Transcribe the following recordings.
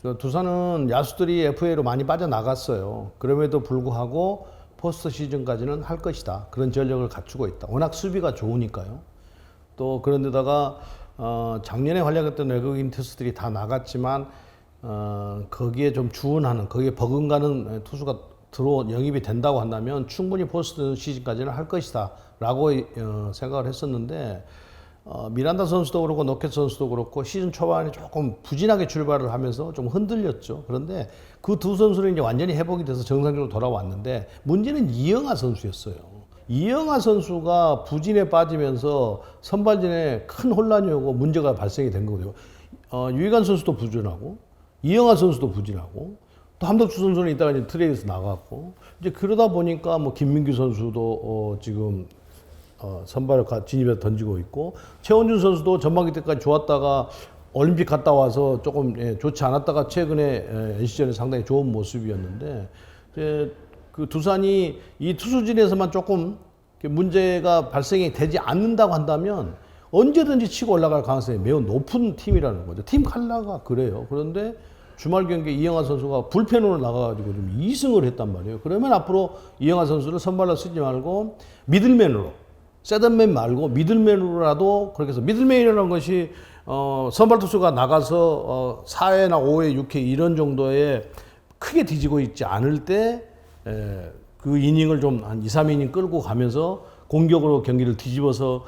그 두산은 야수들이 FA로 많이 빠져나갔어요. 그럼에도 불구하고 포스트 시즌까지는 할 것이다. 그런 전력을 갖추고 있다. 워낙 수비가 좋으니까요. 또 그런데다가 작년에 활약했던 외국인 투수들이 다 나갔지만 거기에 좀 주원하는, 거기에 버금가는 투수가 영입이 된다고 한다면 충분히 포스트 시즌까지는 할 것이다 라고 생각을 했었는데 미란다 선수도 그렇고 노켓 선수도 그렇고 시즌 초반에 조금 부진하게 출발을 하면서 좀 흔들렸죠. 그런데 그 두 선수는 이제 완전히 회복이 돼서 정상적으로 돌아왔는데 문제는 이영하 선수였어요. 이영하 선수가 부진에 빠지면서 선발진에 큰 혼란이 오고 문제가 발생이 된 거고요. 유희관 선수도 부진하고 이영하 선수도 부진하고 또 함덕주 선수는 이따가 이제 트레이드에서 나갔고 이제 그러다 보니까 뭐 김민규 선수도 지금 선발을 진입해서 던지고 있고 최원준 선수도 전반기 때까지 좋았다가 올림픽 갔다 와서 조금 좋지 않았다가 최근에 NC전에 상당히 좋은 모습이었는데 그 두산이 이 투수진에서만 조금 문제가 발생이 되지 않는다고 한다면 언제든지 치고 올라갈 가능성이 매우 높은 팀이라는 거죠. 팀 칼라가 그래요. 그런데 주말 경기에 이영하 선수가 불펜으로 나가가지고 좀 2승을 했단 말이에요. 그러면 앞으로 이영하 선수를 선발로 쓰지 말고 미들맨으로, 세던맨 말고 미들맨으로라도 그렇게 해서 미들맨이라는 것이 선발 투수가 나가서 4회나 5회, 6회 이런 정도의 크게 뒤지고 있지 않을 때 그 이닝을 좀 한 2, 3이닝 끌고 가면서 공격으로 경기를 뒤집어서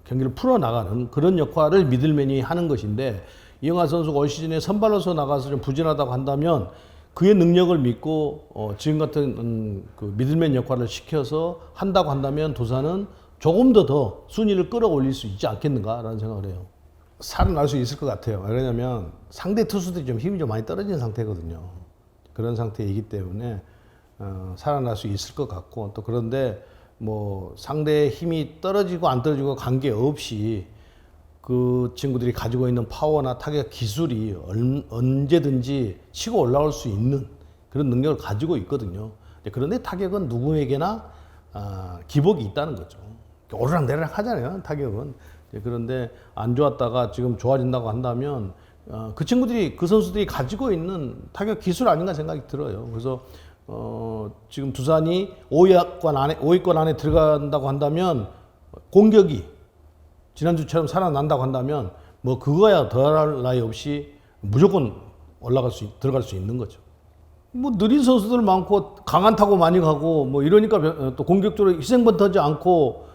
경기를 풀어나가는 그런 역할을 미들맨이 하는 것인데 이영하 선수가 올 시즌에 선발로서 나가서 좀 부진하다고 한다면 그의 능력을 믿고 지금 같은 그 미들맨 역할을 시켜서 한다고 한다면 두산은 조금 더 순위를 끌어올릴 수 있지 않겠는가라는 생각을 해요. 살아날 수 있을 것 같아요. 왜냐하면 상대 투수들이 좀 힘이 좀 많이 떨어진 상태거든요. 그런 상태이기 때문에 살아날 수 있을 것 같고 또 그런데 뭐 상대의 힘이 떨어지고 안 떨어지고 관계없이 그 친구들이 가지고 있는 파워나 타격 기술이 언제든지 치고 올라올 수 있는 그런 능력을 가지고 있거든요. 그런데 타격은 누구에게나 기복이 있다는 거죠. 오르락내리락 하잖아요, 타격은. 그런데 안 좋았다가 지금 좋아진다고 한다면 그 친구들이, 그 선수들이 가지고 있는 타격 기술 아닌가 생각이 들어요. 그래서 지금 두산이 5위권 안에 들어간다고 한다면 공격이 지난주처럼 살아난다고 한다면 뭐 그거야 더할 나위 없이 무조건 들어갈 수 있는 거죠. 뭐 느린 선수들 많고 강한 타고 많이 가고 뭐 이러니까 또 공격적으로 희생번터지 않고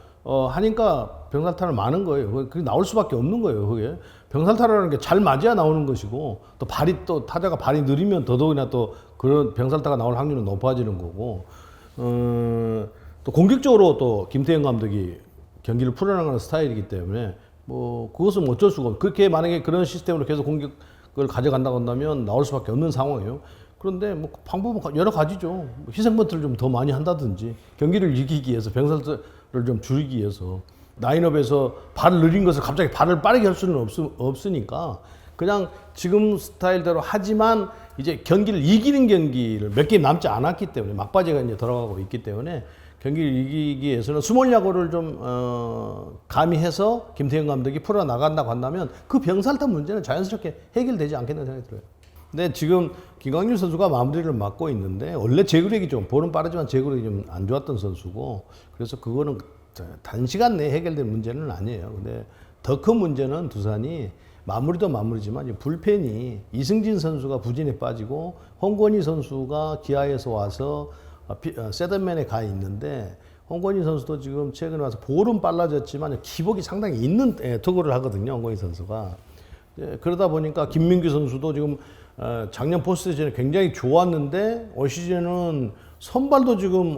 하니까 병살타는 많은 거예요. 그게 나올 수밖에 없는 거예요. 그게 병살타라는 게 잘 맞아야 나오는 것이고 또 타자가 발이 느리면 더더욱이나 또 그런 병살타가 나올 확률은 높아지는 거고 또 공격적으로 또 김태형 감독이 경기를 풀어나가는 스타일이기 때문에 뭐 그것은 어쩔 수가 없고 그렇게 만약에 그런 시스템으로 계속 공격을 가져간다고 한다면 나올 수밖에 없는 상황이에요. 그런데 뭐 방법은 여러 가지죠. 희생번트를 좀 더 많이 한다든지 경기를 이기기 위해서 병살타를 좀 줄이기 위해서 라인업에서 발을 느린 것을 갑자기 발을 빠르게 할 수는 없으니까 그냥 지금 스타일대로 하지만 이제 경기를 이기는 경기를 몇 게임 남지 않았기 때문에 막바지가 이제 돌아가고 있기 때문에 경기를 이기기 위해서는 스몰 야구를 좀 가미해서 김태형 감독이 풀어나간다고 한다면 그 병살타 문제는 자연스럽게 해결되지 않겠다는 생각이 들어요. 근데 지금 김광률 선수가 마무리를 맡고 있는데 원래 제구력이 좀 볼은 빠르지만 제구력이 좀 안 좋았던 선수고 그래서 그거는 단시간 내에 해결될 문제는 아니에요. 근데 더 큰 문제는 두산이 마무리도 마무리지만 불펜이 이승진 선수가 부진에 빠지고 홍건희 선수가 기아에서 와서 세던맨에 가 있는데 홍건희 선수도 지금 최근에 와서 볼은 빨라졌지만 기복이 상당히 있는 투구를 하거든요. 홍건희 선수가. 그러다 보니까 김민규 선수도 지금 작년 포스트 시즌에 굉장히 좋았는데 올 시즌은 선발도 지금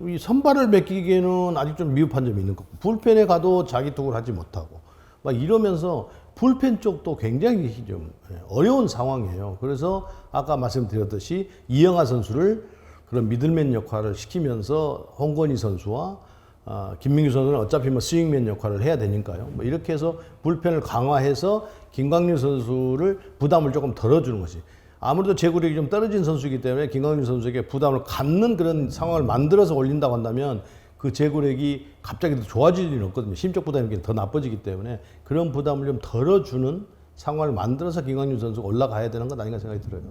이 선발을 맡기기에는 아직 좀 미흡한 점이 있는 거고 불펜에 가도 자기 투구를 하지 못하고 막 이러면서 불펜 쪽도 굉장히 좀 어려운 상황이에요. 그래서 아까 말씀드렸듯이 이영하 선수를 그런 미들맨 역할을 시키면서 홍건희 선수와 김민규 선수는 어차피 뭐 스윙맨 역할을 해야 되니까요. 뭐 이렇게 해서 불펜을 강화해서 김광률 선수를 부담을 조금 덜어주는 것이. 아무래도 제구력이 좀 떨어진 선수이기 때문에 김광률 선수에게 부담을 갖는 그런 상황을 만들어서 올린다고 한다면 그 제구력이 갑자기 더 좋아질 일은 없거든요. 심적 부담이 더 나빠지기 때문에 그런 부담을 좀 덜어주는 상황을 만들어서 김광준 선수가 올라가야 되는 것 아닌가 생각이 들어요.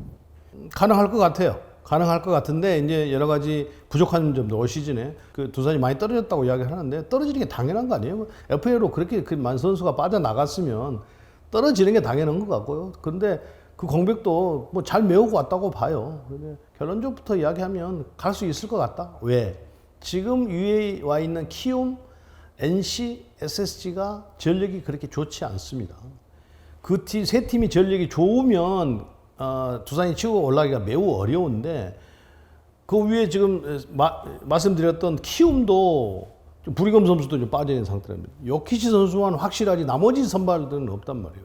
가능할 것 같아요. 가능할 것 같은데 이제 여러 가지 부족한 점도 올 시즌에 그 두산이 많이 떨어졌다고 이야기를 하는데 떨어지는 게 당연한 거 아니에요? FA로 그렇게 만 선수가 빠져나갔으면 떨어지는 게 당연한 것 같고요. 그런데 그 공백도 뭐 잘 메우고 왔다고 봐요. 근데 결론적부터 이야기하면 갈 수 있을 것 같다. 왜? 지금 위에 와 있는 키움, NC, SSG가 전력이 그렇게 좋지 않습니다. 그 세 팀이 전력이 좋으면 두산이 치고 올라가기가 매우 어려운데 그 위에 지금 말씀드렸던 키움도 좀 부리검 선수도 좀 빠져 있는 상태랍니다. 요키치 선수만 확실하지 나머지 선발들은 없단 말이에요.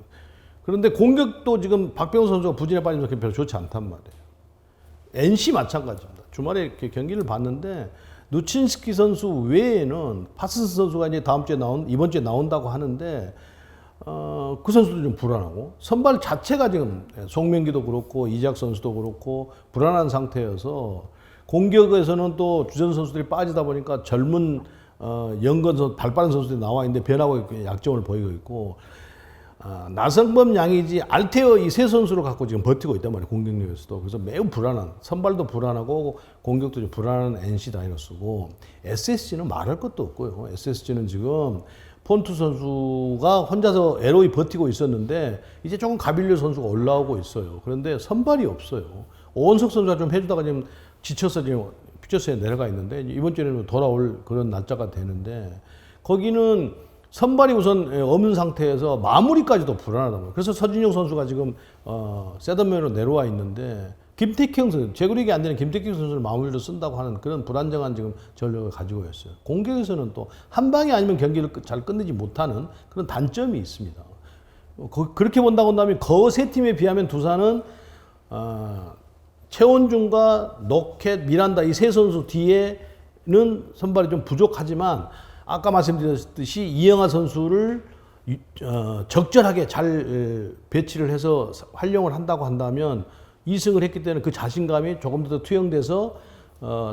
그런데 공격도 지금 박병호 선수가 부진에 빠지면서 별로 좋지 않단 말이에요. NC 마찬가지입니다. 주말에 이렇게 경기를 봤는데 누친스키 선수 외에는 파슨스 선수가 이제 이번 주에 나온다고 하는데 그 선수도 좀 불안하고 선발 자체가 지금 송명기도 그렇고 이작 선수도 그렇고 불안한 상태여서 공격에서는 또 주전 선수들이 빠지다 보니까 젊은 연건 선수, 발 빠른 선수들이 나와 있는데 변하고 약점을 보이고 있고 나성범, 양의지, 알테어 이 세 선수를 갖고 지금 버티고 있단 말이에요. 공격력에서도. 그래서 매우 불안한, 선발도 불안하고 공격도 좀 불안한 NC 다이노스고 SSG는 말할 것도 없고요. SSG는 지금 폰투 선수가 혼자서 에로이 버티고 있었는데 이제 조금 가빌려 선수가 올라오고 있어요. 그런데 선발이 없어요. 오원석 선수가 좀 해주다가 지금 지쳐서 지금 퓨처스에 내려가 있는데 이번 주에는 돌아올 그런 날짜가 되는데 거기는 선발이 우선 없는 상태에서 마무리까지도 불안하단 말이에요. 그래서 서진용 선수가 지금 세덤맨으로 내려와 있는데 김태경 선수, 제구력이 안 되는 김태경 선수를 마무리로 쓴다고 하는 그런 불안정한 지금 전력을 가지고 있어요. 공격에서는 또 한 방이 아니면 경기를 잘 끝내지 못하는 그런 단점이 있습니다. 그렇게 본다고 한다면 그 세 팀에 비하면 두산은 최원중과 노켓, 미란다 이 세 선수 뒤에는 선발이 좀 부족하지만 아까 말씀드렸듯이 이영하 선수를 적절하게 잘 배치를 해서 활용을 한다고 한다면 2승을 했기 때문에 그 자신감이 조금 더 투영돼서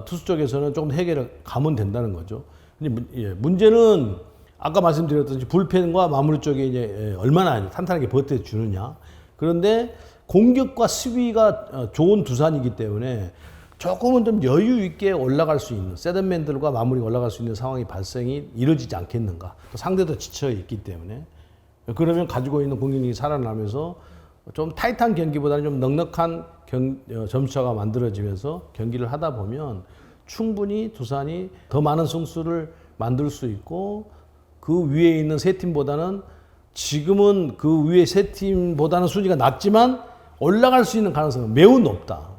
투수 쪽에서는 조금 해결을 가면 된다는 거죠. 근데 문제는 아까 말씀드렸듯이 불펜과 마무리 쪽에 이제 얼마나 탄탄하게 버텨주느냐. 그런데 공격과 수비가 좋은 두산이기 때문에 조금은 좀 여유 있게 올라갈 수 있는 세덤맨들과 마무리가 올라갈 수 있는 상황이 발생이 이루어지지 않겠는가. 또 상대도 지쳐 있기 때문에 그러면 가지고 있는 공격력이 살아나면서 좀 타이트한 경기보다는 좀 넉넉한 점수차가 만들어지면서 경기를 하다 보면 충분히 두산이 더 많은 승수를 만들 수 있고 그 위에 있는 세 팀보다는 지금은 그 위에 세 팀보다는 순위가 낮지만 올라갈 수 있는 가능성은 매우 높다.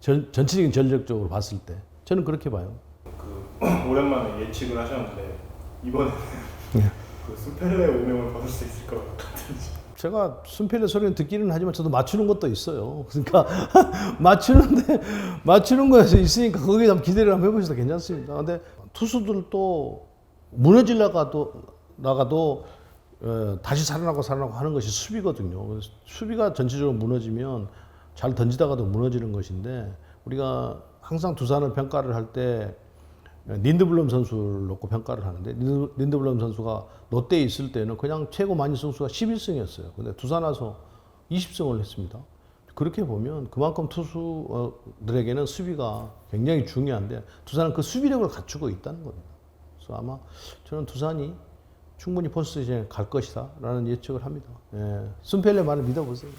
전체적인 전력적으로 봤을 때 저는 그렇게 봐요. 오랜만에 예측을 하셨는데 이번에는 그 순펠레 오명을 받을 수 있을 것 같은지. 제가 순펠레 소리는 듣기는 하지만 저도 맞추는 것도 있어요. 그러니까 맞추는 거에서 있으니까 거기에 한번 기대를 한번 해보셔도 괜찮습니다. 근데 투수들도 나가도 다시 살아나고 하는 것이 수비거든요. 수비가 전체적으로 무너지면 잘 던지다가도 무너지는 것인데 우리가 항상 두산을 평가를 할 때 린드블럼 선수를 놓고 평가를 하는데 린드블럼 선수가 롯데에 있을 때는 그냥 최고 많이 승수가 11승이었어요. 근데 두산 와서 20승을 했습니다. 그렇게 보면 그만큼 투수들에게는 수비가 굉장히 중요한데 두산은 그 수비력을 갖추고 있다는 겁니다. 그래서 아마 저는 두산이 충분히 포스트시즌에 갈 것이다 라는 예측을 합니다. 순펠레 말을 믿어보세요.